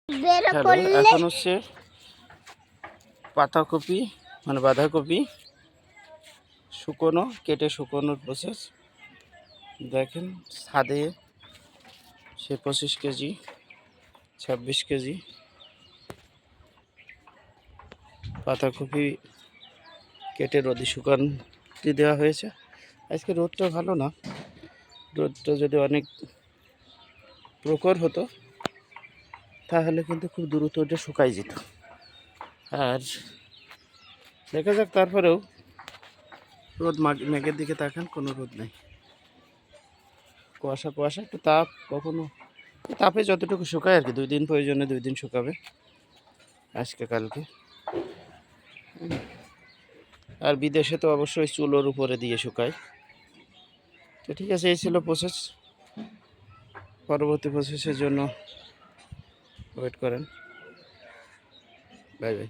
Hello, এখন হচ্ছে পাতাকপি মানে বাঁধাকপি শুকনো কেটে শুকোনোর প্রসেস। দেখেন ছাদে সে 25 কেজি 26 কেজি পাতাকপি কেটে রোদে শুকাতে দেওয়া হয়েছে। আজকে রোদটা ভালো না, রোদটা যদি অনেক প্রখর হতো তাহলে কিন্তু খুব দ্রুত ওটা শুকাই যেত। আর দেখা যাক, তারপরেও রোদ মেঘের দিকে তাকান, কোনো রোদ নেই, কুয়াশা কুয়াশা, একটু তাপ, কখনো তাপে যতটুকু শুকায় আর কি। 2 দিন প্রয়োজনে 2 দিন শুকাবে, আজকে কালকে। আর বিদেশে তো অবশ্যই চুলোর উপরে দিয়ে শুকায়। তো ঠিক আছে, এই ছিল প্রসেস। পরবর্তী প্রসেসের জন্য ওয়েট করেন। Bye bye.